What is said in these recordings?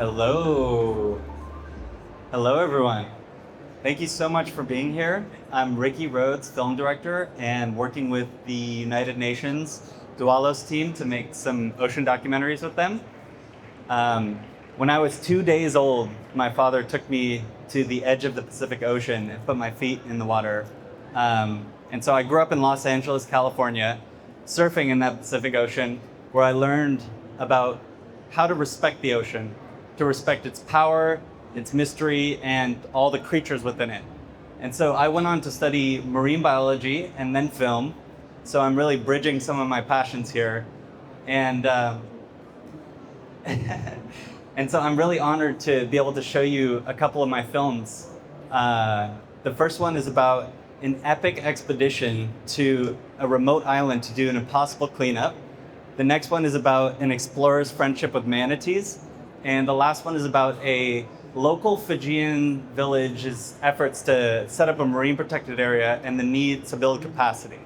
Hello. Hello, everyone. Thank you so much for being here. I'm Ricky Rhodes, film director, and working with the United Nations DOALOS team to make some ocean documentaries with them. When I was 2 days old, my father took me to the edge of the Pacific Ocean and put my feet in the water. And so I grew up in Los Angeles, California, surfing in that Pacific Ocean, where I learned about how to respect the ocean, to respect its power, its mystery, and all the creatures within it. And so I went on to study marine biology and then film. So I'm really bridging some of my passions here. And and so I'm really honored to be able to show you a couple of my films. The first one is about an epic expedition to a remote island to do an impossible cleanup. The next one is about an explorer's friendship with manatees. And the last one is about a local Fijian village's efforts to set up a marine protected area and the need to build capacity.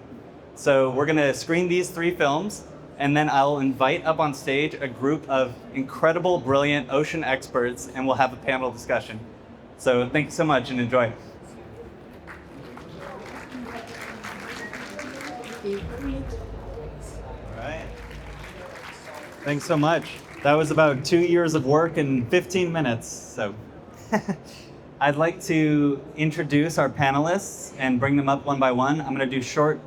So we're gonna screen these 3 films, and then I'll invite up on stage a group of incredible, brilliant ocean experts, and we'll have a panel discussion. So thank you so much and enjoy. All right. Thanks so much. That was about 2 years of work in 15 minutes. So I'd like to introduce our panelists and bring them up one by one. I'm going to do short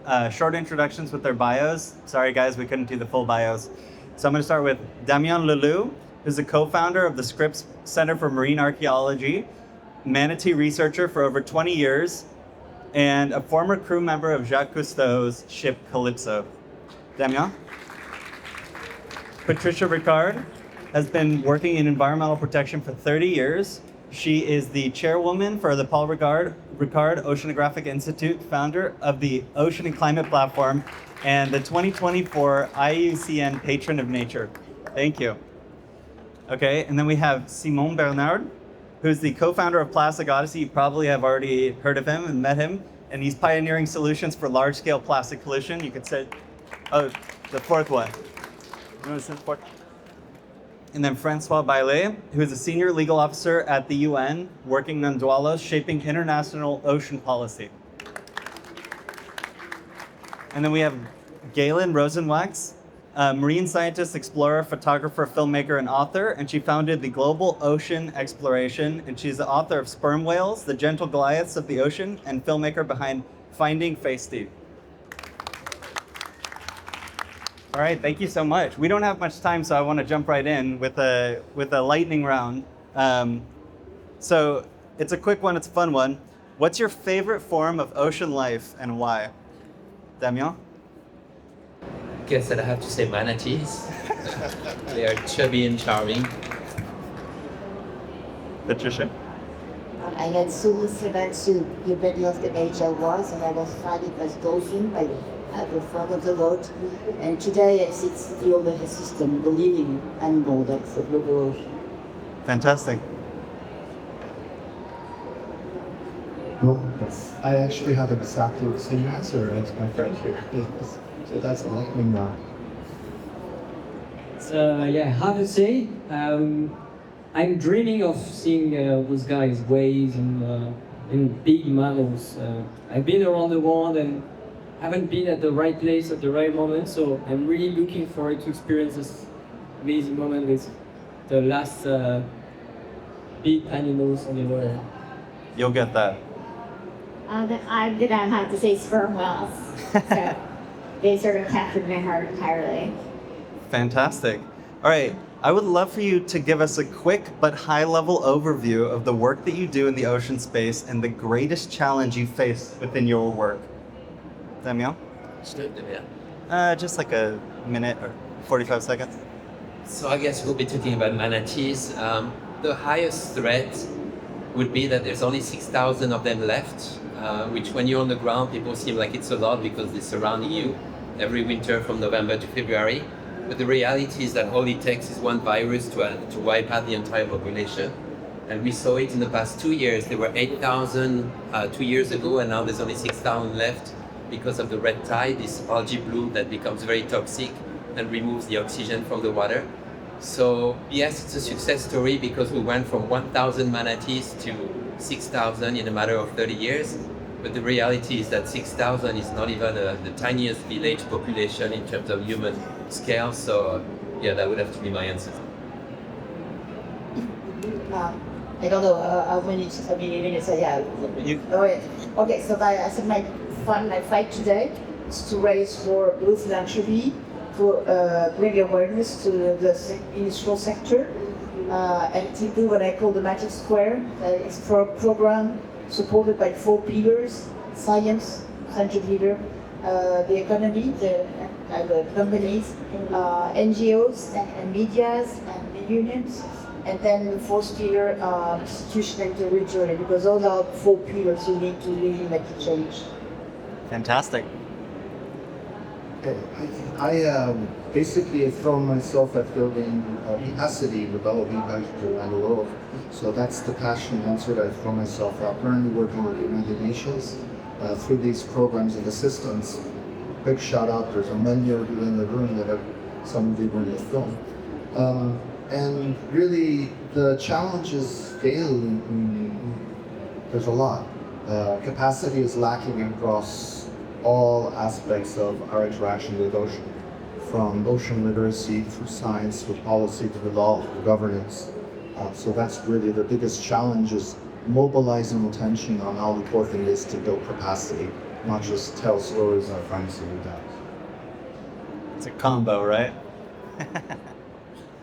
introductions with their bios. Sorry, guys, we couldn't do the full bios. So I'm going to start with Damien Leloup, who's the co-founder of the Scripps Center for Marine Archaeology, manatee researcher for over 20 years, and a former crew member of Jacques Cousteau's ship Calypso. Damien? Patricia Ricard has been working in environmental protection for 30 years. She is the chairwoman for the Paul Ricard Oceanography Institute, founder of the Ocean and Climate Platform, and the 2024 IUCN Patron of Nature. Thank you. Okay, and then we have Simon Bernard, who's the co-founder of Plastic Odyssey. You probably have already heard of him and met him, and he's pioneering solutions for large-scale plastic pollution. You could say, oh, the fourth one. And then Francois Bailet, who is a senior legal officer at the UN, working on DOALOS, shaping international ocean policy. And then we have Gaelin Rosenwaks, a marine scientist, explorer, photographer, filmmaker, and author, and she founded the Global Ocean Exploration, and she's the author of Sperm Whales, the Gentle Goliaths of the Ocean, and filmmaker behind Finding Physty. All right, thank you so much. We don't have much time, so I want to jump right in with a lightning round. So it's a quick one, it's a fun one. What's your favorite form of ocean life and why? Damien? I guess that I have to say manatees. They are chubby and charming. Patricia? I had so seven the bed of the nature was, and I was finding as dolphin at the front of the boat. And today it's the other system, the living animal that's the global ocean. Fantastic. Well, I actually have exactly the same answer as my friend here. So that's a lightning round. Yeah, how to say? I'm dreaming of seeing those guys, waves and big mammals. I've been around the world and haven't been at the right place at the right moment, so I'm really looking forward to experience this amazing moment with the last big animals on the water. You'll get that. I'm gonna have to say sperm whales. So they sort of captured my heart entirely. Fantastic. All right, I would love for you to give us a quick but high-level overview of the work that you do in the ocean space and the greatest challenge you face within your work. Damien? Just like a minute or 45 seconds. So I guess we'll be talking about manatees. The highest threat would be that there's only 6,000 of them left, which when you're on the ground, people seem like it's a lot because they're surrounding you every winter from November to February. But the reality is that all it takes is one virus to wipe out the entire population. And we saw it in the past 2 years. There were 8,000 2 years ago, and now there's only 6,000 left because of the red tide, this algae bloom that becomes very toxic and removes the oxygen from the water. So yes, it's a success story because we went from 1,000 manatees to 6,000 in a matter of 30 years. But the reality is that 6,000 is not even the tiniest village population in terms of human scale. So yeah, that would have to be my answer. I don't know how many minutes I have. Oh, yeah. Okay, so I said my fight today is to raise for blue philanthropy, to bring awareness to the industrial sector, and to do what I call the Magic Square. It's a program supported by 4 pillars: science, scientific leader, the economy, the companies, NGOs, and medias, and the unions. And then the 4th pillar, institution and territory, because those are 4 pillars you need to really make a change. Fantastic. Okay. I basically throw myself at building capacity, developing hydrogen and world. So that's the passion. That's what I throw myself at. Currently working with the United Nations through these programs and assistance. Big shout out, there's a many of you in the room that have some of you were in the film. And really, the challenge is scaling. There's a lot. Capacity is lacking across all aspects of our interaction with ocean, from ocean literacy through science, through policy, to the law, to governance. So that's really the biggest challenge, is mobilizing attention on how important it is to build capacity, not just tell stories or find some doubts. It's a combo, right?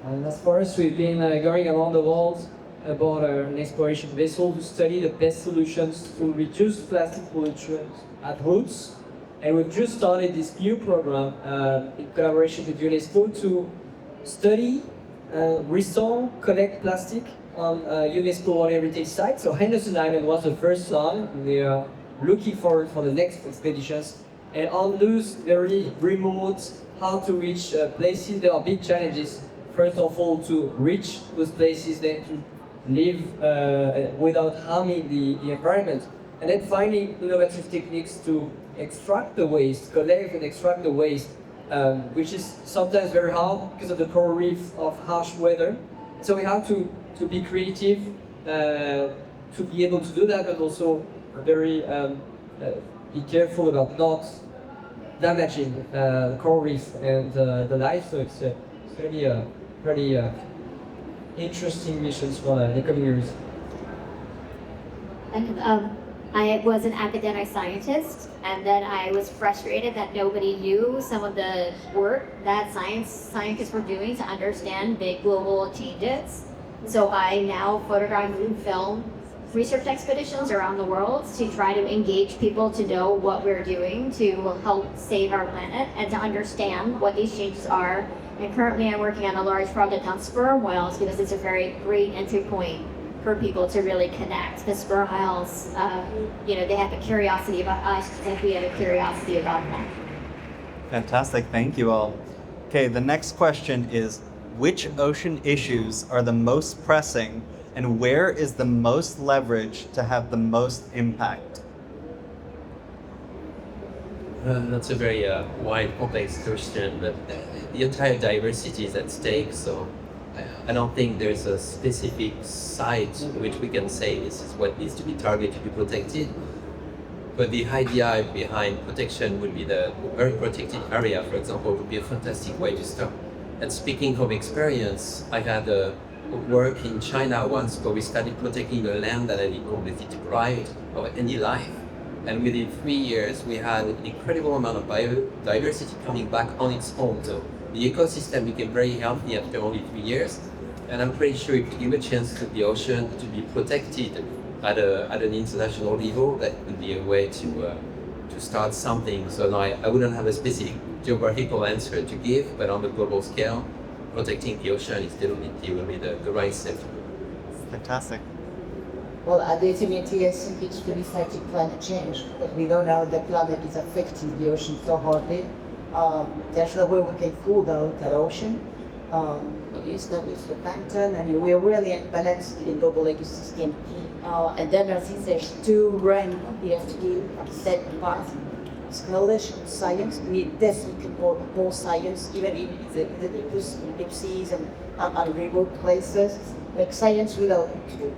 And as far as we've been going around the world about an exploration vessel to study the best solutions to reduce plastic pollution at roots. And we've just started this new program in collaboration with UNESCO to study, restore, collect plastic on UNESCO World Heritage Site. So Henderson Island was the first one. We are looking forward for the next expeditions. And on those very remote, how to reach places, there are big challenges. First of all, to reach those places, then to live without harming the environment, and then finding innovative techniques to extract the waste, collect and extract the waste, which is sometimes very hard because of the coral reef of harsh weather. So we have to be creative to be able to do that, but also very be careful about not damaging the coral reef and the life. So it's really pretty interesting missions for the coming years. And I was an academic scientist, and then I was frustrated that nobody knew some of the work that scientists were doing to understand big global changes. So I now photograph and film research expeditions around the world to try to engage people to know what we're doing to help save our planet and to understand what these changes are. And currently I'm working on a large project on sperm whales because it's a very great entry point for people to really connect. The sperm whales, they have a curiosity about us and we have a curiosity about them. Fantastic, thank you all. Okay, the next question is, which ocean issues are the most pressing and where is the most leverage to have the most impact? That's a very wide, complex question, but the entire diversity is at stake, so I don't think there's a specific site which we can say this is what needs to be targeted to be protected. But the idea behind protection would be the very protected area, for example, would be a fantastic way to start. And speaking from experience, I had work in China once where we started protecting the land that had been completely deprived of any life. And within 3 years, we had an incredible amount of biodiversity coming back on its own. So the ecosystem became very healthy after only 3 years. And I'm pretty sure if you give a chance to the ocean to be protected at an international level, that would be a way to start something. So no, I wouldn't have a specific geographical answer to give, but on the global scale, protecting the ocean is definitely will be the right step. Fantastic. Well, ultimately, I think it's really fighting climate change, but we know now the planet is affecting the ocean so hardly. There's no way we can cool down that ocean. It's not with the plankton, and we're really unbalanced in global ecosystem. And then I think there's two ranks we have to do set path. scholarship science. We definitely more science, even in the deep seas and remote places. Like science without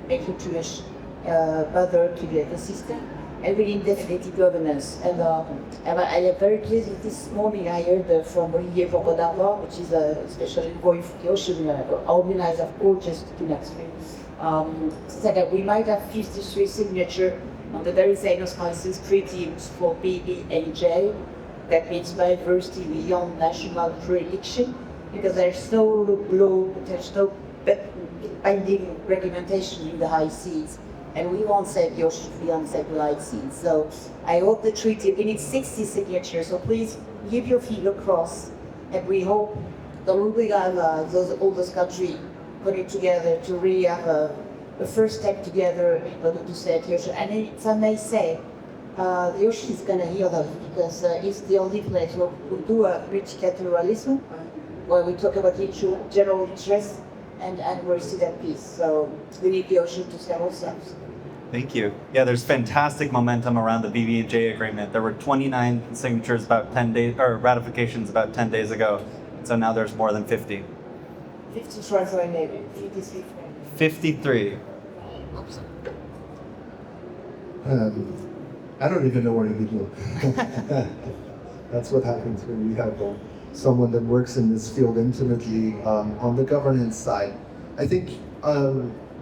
making too much bother to the ecosystem. And we need definitely governance. And I am very pleased with this morning I heard from Olivier Bobodava, which is a special envoy for the ocean, organizer of gorgeous industry. Said that we might have 53 signatures on the very famous crisis treaty for BBNJ, that means biodiversity beyond national jurisdiction, because there's no binding regulation in the high seas. And we won't save the ocean, we won't save the high seas. So I hope the treaty, we need 60 signatures, so please give your feet across. And we hope that we will have all those countries putting together to really have a first step together in order to save the ocean. And if I may say, the ocean is going to heal us because it's the only place where we do a rich categorialism, where we talk about general interest and we're still at peace. So we need the ocean to save ourselves. Thank you. Yeah, there's fantastic momentum around the BB&J agreement. There were 29 signatures about 10 days, or ratifications about 10 days ago. So now there's more than 50. 53, sorry, maybe. 53. 53. I don't even know where to begin. That's what happens when you have someone that works in this field intimately. On the governance side, I think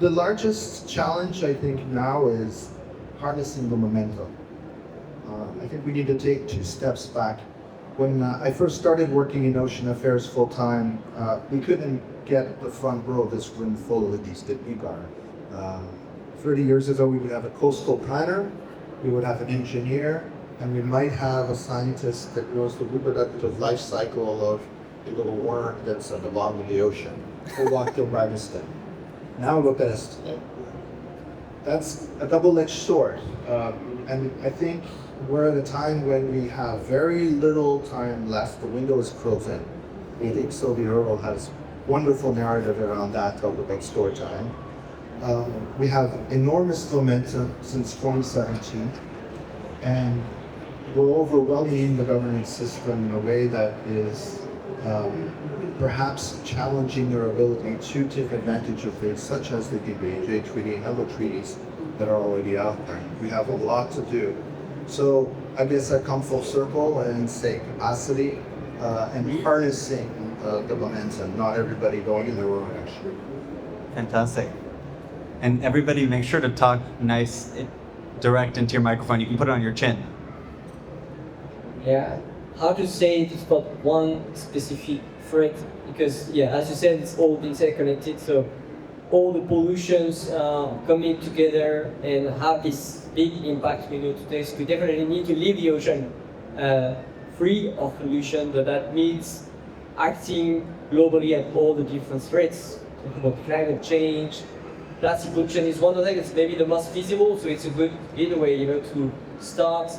the largest challenge I think now is harnessing the momentum. I think we need to take 2 steps back. When I first started working in ocean affairs full time, we couldn't get the front row of this room full of these at Ricard. 30 years ago, we would have a coastal planner, we would have an engineer, and we might have a scientist that knows the reproductive life cycle of a little worm that's at the bottom of the ocean, or walk the ribostem. Now look at us today. That's a double-edged sword. And I think we're at a time when we have very little time left. The window is closing. I think Sylvia Earle has wonderful narrative around that, talk about story time. We have enormous momentum since 2017, and we're overwhelming the governance system in a way that is perhaps challenging their ability to take advantage of things such as the DBJ Treaty and other treaties that are already out there. We have a lot to do. So I guess I come full circle and say capacity and harnessing the momentum, not everybody going in their own direction. Fantastic. And everybody make sure to talk nice, direct into your microphone. You can put it on your chin. Yeah, how to say it is not one specific threat, because as you said, it's all interconnected, so all the pollutions coming together and have this big impact today. So we definitely need to leave the ocean free of pollution, but that means acting globally at all the different threats. About climate change, plastic pollution is one of them. It's maybe the most visible, so it's a good way, to start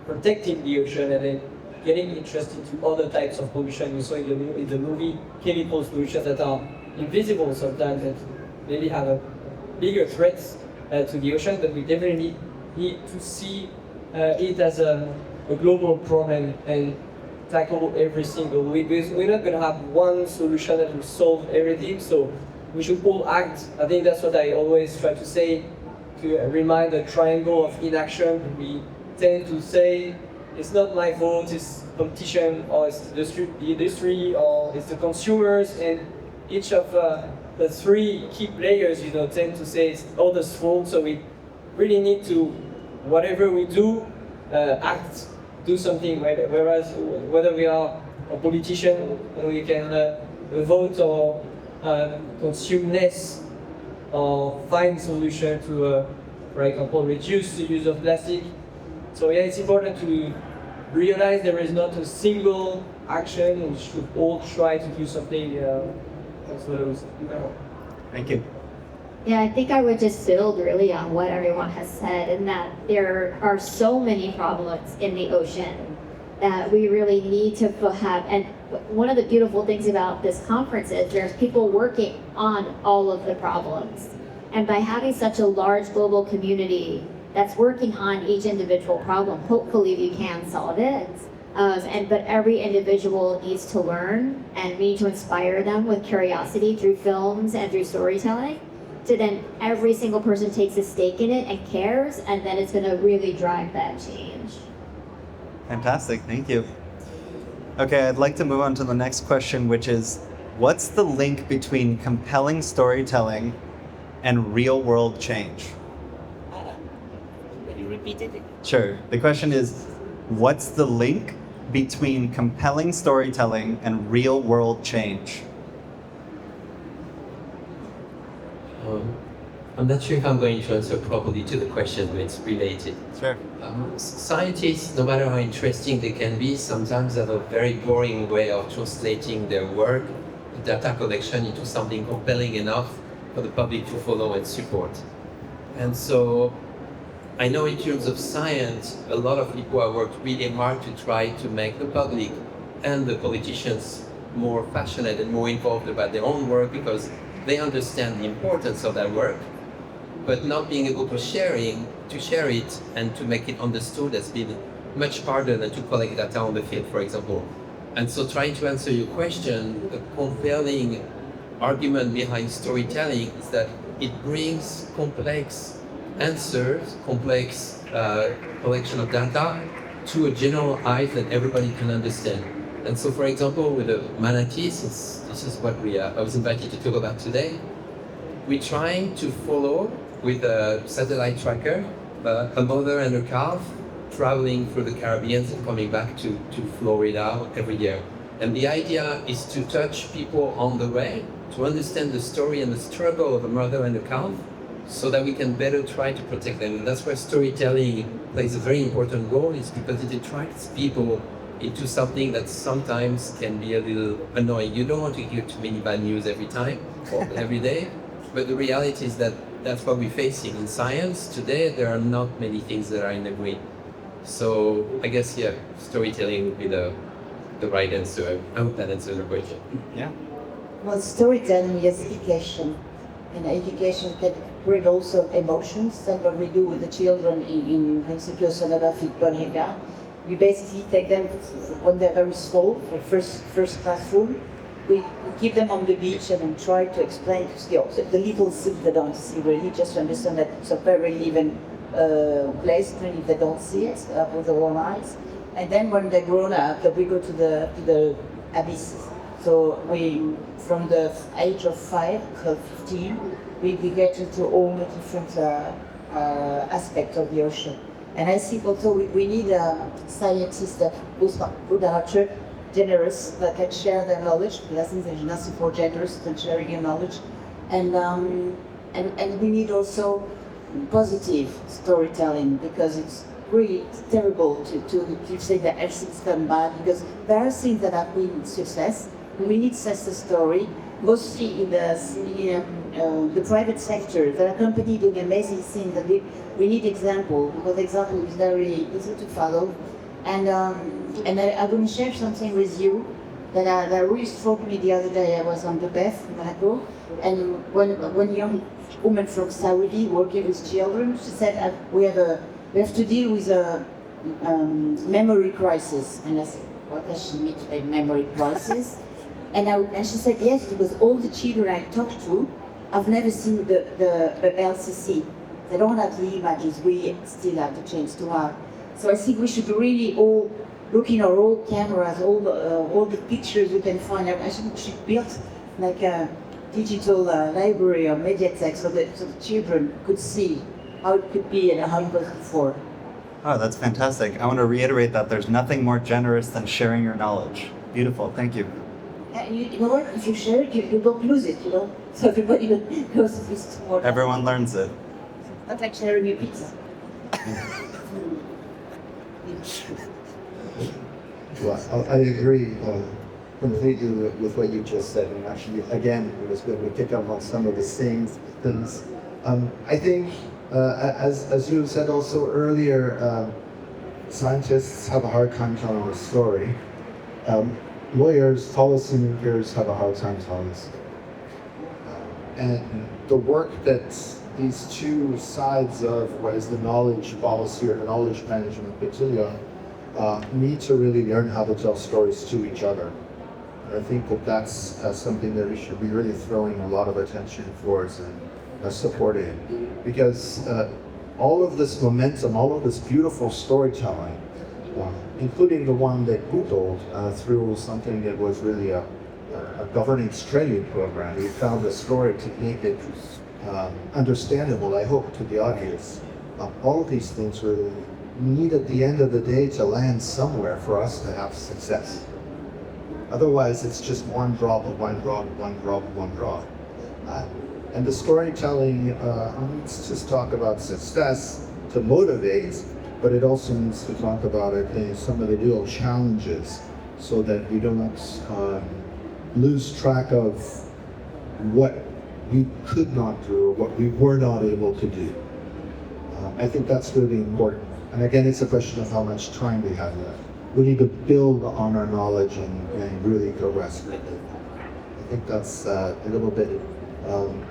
protecting the ocean and then getting interested into other types of pollution. You saw in the movie chemical pollution that are invisible sometimes, that maybe have a bigger threats to the ocean, but we definitely need to see it as a global problem and tackle every single way, because we're not going to have one solution that will solve everything, so we should all act. I think that's what I always try to say, to remind the triangle of inaction. We tend to say, it's not my fault, it's competition, or it's the industry, or it's the consumers, and each of the 3 key players, tend to say it's others' fault, so we really need to, whatever we do, act, do something, whereas whether we are a politician, we can vote or consume less, or find solution to, for example, reduce the use of plastic. So it's important to realize there is not a single action, we should all try to do something. Thank you. Yeah, I think I would just build really on what everyone has said, and that there are so many problems in the ocean that we really need to have. And one of the beautiful things about this conference is there's people working on all of the problems. And by having such a large global community that's working on each individual problem. Hopefully we can solve it. But every individual needs to learn, and we need to inspire them with curiosity through films and through storytelling. So then every single person takes a stake in it and cares, and then it's going to really drive that change. Fantastic, thank you. Okay, I'd like to move on to the next question, which is, what's the link between compelling storytelling and real-world change? Can you repeat it? Sure. The question is, what's the link between compelling storytelling and real-world change? I'm not sure if I'm going to answer properly to the question, but it's related. Sure. Scientists, no matter how interesting they can be, sometimes have a very boring way of translating their work, data collection, into something compelling enough for the public to follow and support. And so I know in terms of science, a lot of people have worked really hard to try to make the public and the politicians more passionate and more involved about their own work because they understand the importance of that work. But not being able to share it and to make it understood has been much harder than to collect data on the field, for example. And so trying to answer your question, the compelling argument behind storytelling is that it brings complex answers, complex collection of data to a general eye that everybody can understand. And so, for example, with the manatees, this is what I was invited to talk about today. We're trying to follow with a satellite tracker a mother and her calf traveling through the Caribbean and coming back to Florida every year. And the idea is to touch people on the way, to understand the story and the struggle of a mother and a calf, so that we can better try to protect them. And that's where storytelling plays a very important role, is because it attracts people into something that sometimes can be a little annoying. You don't want to hear too many bad news every time or every day, but the reality is that that's what we're facing. In science today, there are not many things that are in the green. So I guess, yeah, storytelling would be the right answer. I hope that answers the question. Yeah. Well, storytelling is education, and education can bring also emotions. That's what we do with the children in Ricard Oceanography Institute. We basically take them when they're very small, for first classroom. We keep them on the beach and then try to explain to the little things they don't see really, just to understand that it's a very living place, even if they don't see it with their own eyes. And then when they're grown up, we go to the abyss. So we, from the age of 5 to 15, we get into all the different aspects of the ocean. And I think also we need scientists that are generous, that can share their knowledge, because I think there's nothing more generous than sharing your knowledge. And we need also positive storytelling, because it's really terrible to say that everything's gone bad, because there are things that have been success. We need success story, mostly in the private sector. There are companies doing amazing things, and we need example, because example is very easy to follow. And I'm going to share something with you that really struck me the other day. I was on the Beth in Monaco, and one young woman from Saudi working with children, she said, we have to deal with a memory crisis. And I said, what does she mean by memory crisis? And she said, yes, because all the children I talked to have never seen the LCC. They don't have the images we still have the chance to have. So I think we should really all look in our old cameras, all the pictures we can find. I think we should build like a digital library or mediatek, so that the children could see how it could be and how it was before. Oh, that's fantastic. I want to reiterate that there's nothing more generous than sharing your knowledge. Beautiful, thank you. You know what? If you share it, you don't lose it, you know? So everybody knows this tomorrow. Everyone learns it. Not like sharing your pizza. Well, I agree completely with what you just said, and actually, again, it was good to pick up on some of the same things. I think, as you said also earlier, scientists have a hard time telling a story. Lawyers, policymakers have a hard time telling us. And the work that these two sides of what is the knowledge policy or the knowledge management battalion need to really learn how to tell stories to each other. And I think that that's something that we should be really throwing a lot of attention towards and supporting, because all of this momentum, all of this beautiful storytelling, including the one that you told through something that was really a governance training program. We found a story to make it understandable, I hope, to the audience. All of these things really need at the end of the day to land somewhere for us to have success. Otherwise, it's just one drop of one drop, one drop, one drop. And the storytelling needs to talk about success to motivate, but it also needs to talk about it in some of the real challenges so that we don't lose track of what we could not do or what we were not able to do. I think that's really important. And again, it's a question of how much time we have left. We need to build on our knowledge and really progress with it. I think that's a little bit.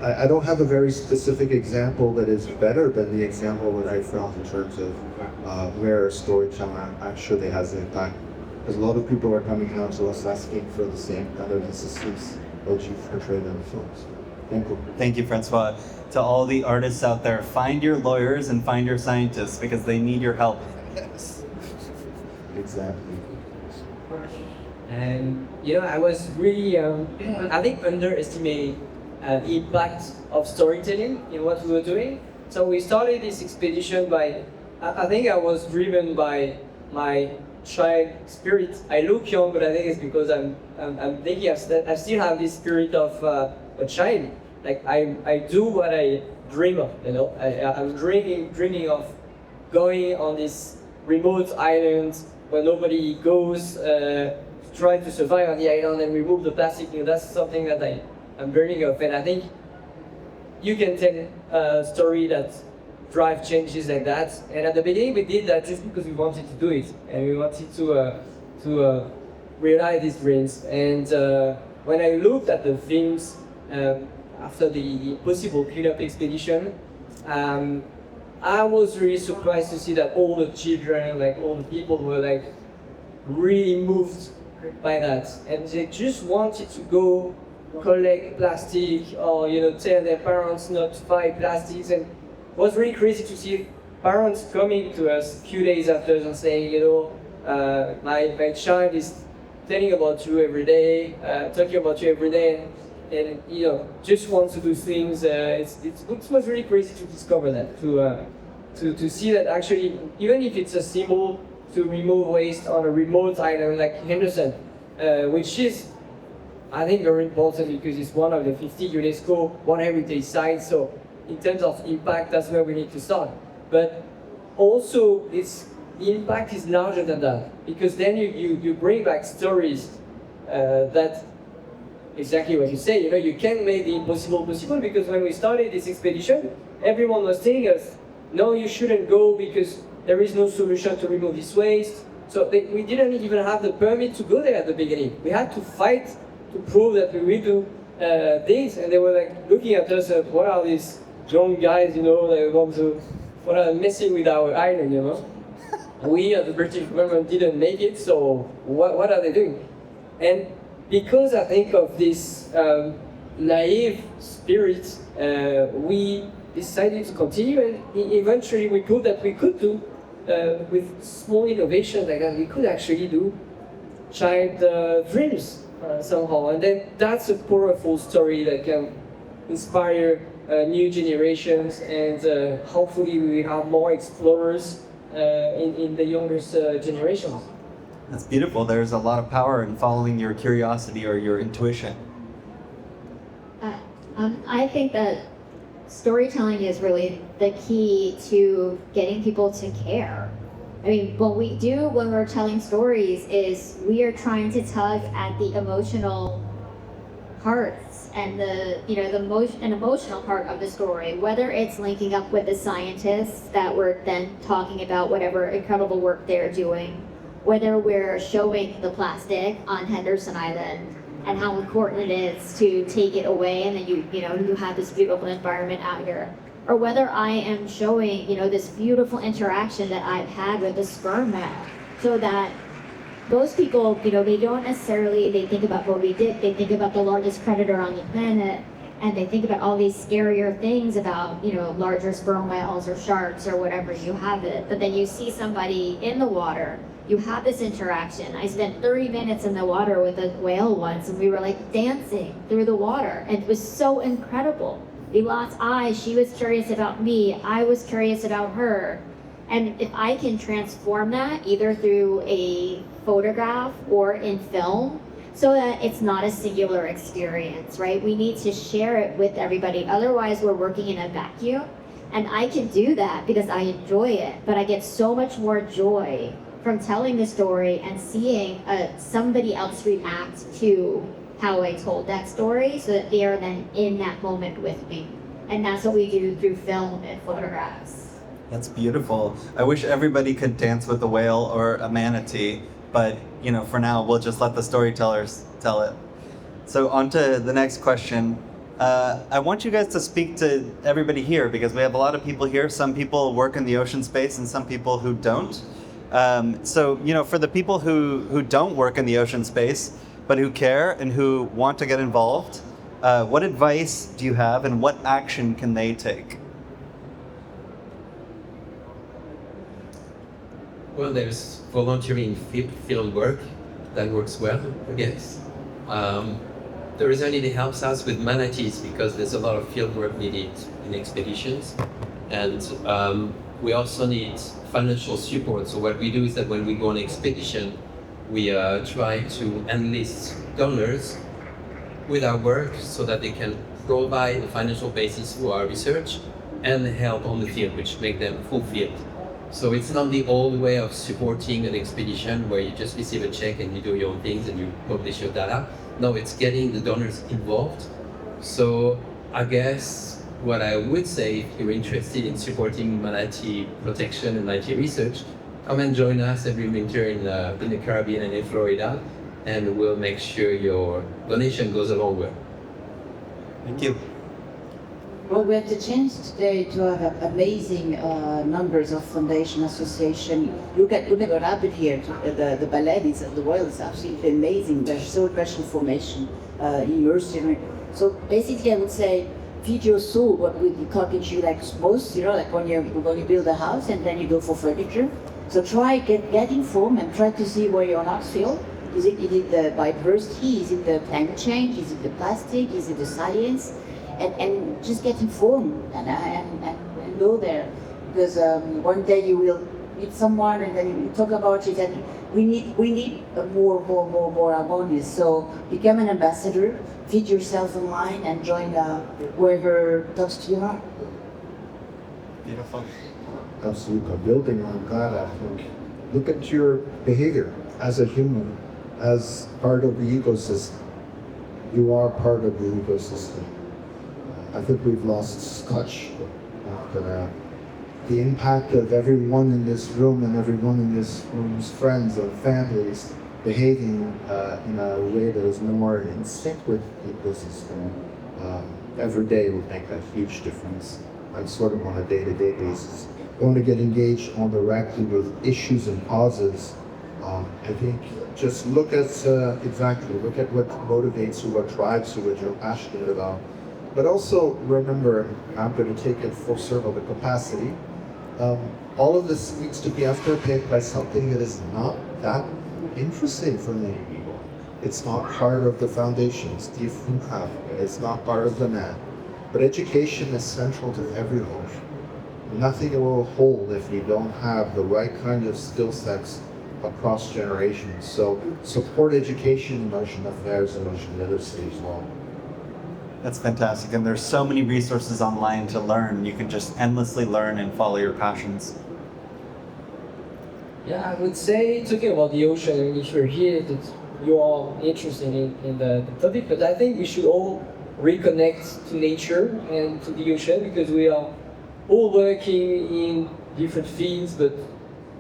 I don't have a very specific example that is better than the example that I found in terms of where storytelling actually has impact. Because a lot of people are coming out to us asking for the same kind of assistance that you've portrayed in the films. Thank you. Thank you, Francois. To all the artists out there, find your lawyers and find your scientists because they need your help. Yes. Exactly. And I was really, I think, underestimating the impact of storytelling in what we were doing. So we started this expedition by, I think I was driven by my child spirit. I look young, but I think it's because I'm thinking I still have this spirit of a child. Like I do what I dream of. I'm dreaming of going on this remote island where nobody goes, try to survive on the island and remove the plastic. That's something that I'm dreaming of, and I think you can tell a story that drive changes like that. And at the beginning, we did that just because we wanted to do it, and we wanted to realize these dreams. And when I looked at the films after the possible cleanup expedition, I was really surprised to see that all the children, like all the people, were like really moved by that, and they just wanted to go collect plastic or tell their parents not to buy plastics. And it was really crazy to see parents coming to us a few days after and saying, my child is telling about you every day, talking about you every day, and just wants to do things. It was really crazy to discover that, to see that actually, even if it's a symbol to remove waste on a remote island like Henderson, which is, I think, very important because it's one of the 50 UNESCO World Heritage Sites. So in terms of impact, that's where we need to start. But also, the impact is larger than that, because then you bring back stories that, exactly what you say, you can make the impossible possible, because when we started this expedition, everyone was telling us, no, you shouldn't go because there is no solution to remove this waste. So we didn't even have the permit to go there at the beginning. We had to fight to prove that we will do this, and they were like looking at us, what are these young guys, what are messing with our island, We as the British government didn't make it, so what are they doing? And because I think of this naive spirit, we decided to continue, and eventually we proved that we could do, with small innovations like that, we could actually do child dreams somehow. And then that's a powerful story that can inspire new generations, and hopefully we have more explorers in the youngest generations. That's beautiful. There's a lot of power in following your curiosity or your intuition. I think that storytelling is really the key to getting people to care. I mean, what we do when we're telling stories is we are trying to tug at the emotional parts and the emotional part of the story, whether it's linking up with the scientists that were then talking about whatever incredible work they're doing, whether we're showing the plastic on Henderson Island and how important it is to take it away, and then you have this beautiful environment out here. or whether I am showing, this beautiful interaction that I've had with a sperm whale, so that most people, they don't necessarily, they think about what we did, they think about the largest predator on the planet, and they think about all these scarier things about, larger sperm whales or sharks or whatever you have it. But then you see somebody in the water, you have this interaction. I spent 30 minutes in the water with a whale once, and we were like dancing through the water, and it was so incredible. We locked eyes, she was curious about me, I was curious about her. And if I can transform that either through a photograph or in film, so that it's not a singular experience, right? We need to share it with everybody. Otherwise, we're working in a vacuum. And I can do that because I enjoy it, but I get so much more joy from telling the story and seeing somebody else react to how I told that story, so that they are then in that moment with me. And that's what we do through film and photographs. That's beautiful. I wish everybody could dance with a whale or a manatee, but for now, we'll just let the storytellers tell it. So on to the next question. I want you guys to speak to everybody here, because we have a lot of people here. Some people work in the ocean space and some people who don't. So for the people who don't work in the ocean space, but who care and who want to get involved, what advice do you have, and what action can they take? Well, there's volunteering field work that works well, I guess. The reason it helps us with manatees because there's a lot of field work needed in expeditions, and we also need financial support. So what we do is that when we go on expedition, we try to enlist donors with our work so that they can provide a financial basis for our research and help on the field, which make them fulfilled. So it's not the old way of supporting an expedition where you just receive a check and you do your own things and you publish your data. No, it's getting the donors involved. So I guess what I would say, if you're interested in supporting manatee protection and manatee research, come and join us every winter in the Caribbean and in Florida, and we'll make sure your donation goes a long way. Thank you. Well, we have the chance today to have amazing numbers of foundation association. Look at what happened here. The ballet is the world is absolutely amazing. There's so much information immersed in it. So basically, I would say, feed your soul. What we encourage you like most, like when you build a house and then you go for furniture. So try get informed and try to see where your hearts feel. Is it the biodiversity? Is it the climate change? Is it the plastic? Is it the science? And just get informed and go there, because one day you will meet someone and then you talk about it, and we need a more harmonious. So become an ambassador, feed yourself online, and join whoever talks to your heart. Beautiful. Absolutely. Building on that, I think, look at your behavior as a human, as part of the ecosystem. You are part of the ecosystem. I think we've lost touch of the impact of everyone in this room and everyone in this room's friends and families behaving in a way that is more in sync with the ecosystem. Every day would make a huge difference, like sort of on a day-to-day basis. We want to get engaged on directly with issues and causes. I think just look at look at what motivates you, what drives you, what you're passionate about. But also remember, I'm going to take it full circle, the capacity. All of this needs to be afterpaid by something that is not that interesting for many people. It's not part of the foundation, it's not part of the net. But education is central to every life. Nothing will hold if you don't have the right kind of skill sets across generations. So support education in ocean affairs and ocean literacy as well. That's fantastic. And there's so many resources online to learn. You can just endlessly learn and follow your passions. Yeah, I would say, talking about the ocean, and if you're here, that you are interested in the topic, but I think we should all reconnect to nature and to the ocean, because we are all working in different fields, but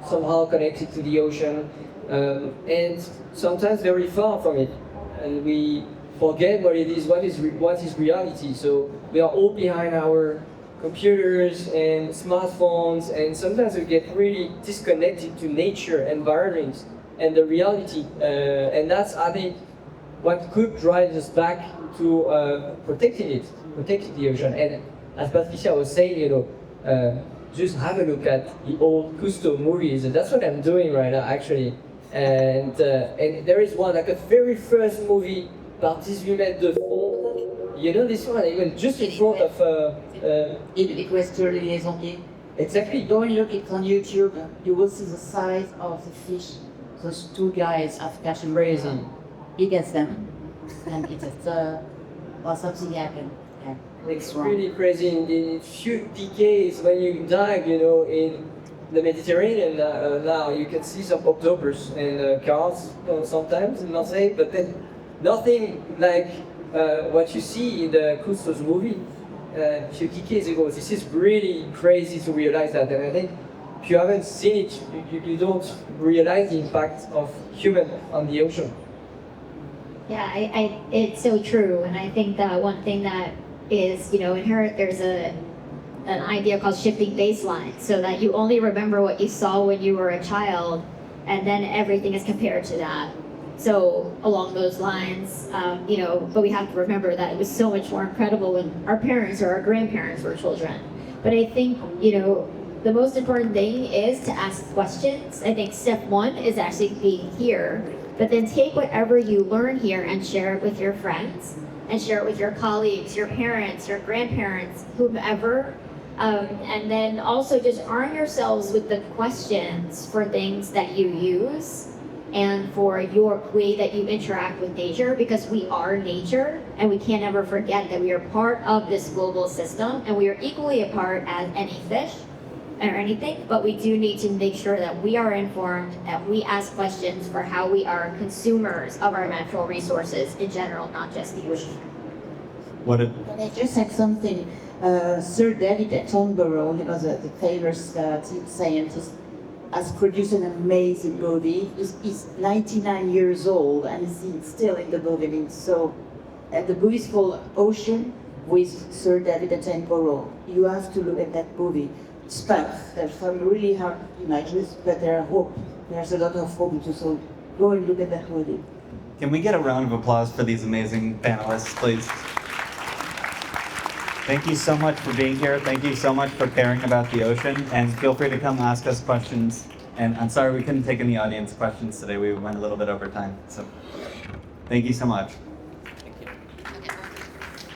somehow connected to the ocean, and sometimes very far from it. And we forget what it is, what is reality. So we are all behind our computers and smartphones, and sometimes we get really disconnected to nature, environment, and the reality. And that's, I think, what could drive us back to protecting the ocean. And as Patricia was saying, just have a look at the old Cousteau movies, and that's what I'm doing right now, actually. And there is one, like a very first movie, Parties humaines de fond. You know this one, even just in front of... Equestrian liaison. Exactly. Go and look it on YouTube. You will see the size of the fish those two guys have catch Crazy. He gets them, and it's or something happened. Yeah, It's really crazy. In few decades, when you dive, in the Mediterranean now, you can see some octopus and carps sometimes in Marseille, but then nothing like what you see in the Cousteau's movie a few decades ago. This is really crazy to realize that, and I think if you haven't seen it, you don't realize the impact of human on the ocean. Yeah, it's so true, and I think that one thing that is, inherent, there's an idea called shifting baseline, so that you only remember what you saw when you were a child, and then everything is compared to that. So along those lines, but we have to remember that it was so much more incredible when our parents or our grandparents were children. But I think, the most important thing is to ask questions. I think step one is actually being here, but then take whatever you learn here and share it with your friends, and share it with your colleagues, your parents, your grandparents, whomever. And then also just arm yourselves with the questions for things that you use and for your way that you interact with nature, because we are nature, and we can't ever forget that we are part of this global system, and we are equally a part as any fish or anything, but we do need to make sure that we are informed, that we ask questions for how we are consumers of our natural resources in general, not just the ocean. Can I just add something? Sir David Attenborough, the famous scientist, has produced an amazing movie. He's 99 years old and he's still in the movie. The movie is called Ocean with Sir David Attenborough. You have to look at that movie. It's tough. There's some really hard images, but there's hope. There's a lot of hope too. So go and look at that movie. Can we get a round of applause for these amazing panelists, please? Thank you so much for being here. Thank you so much for caring about the ocean. And feel free to come ask us questions. And I'm sorry we couldn't take any audience questions today. We went a little bit over time. So thank you so much.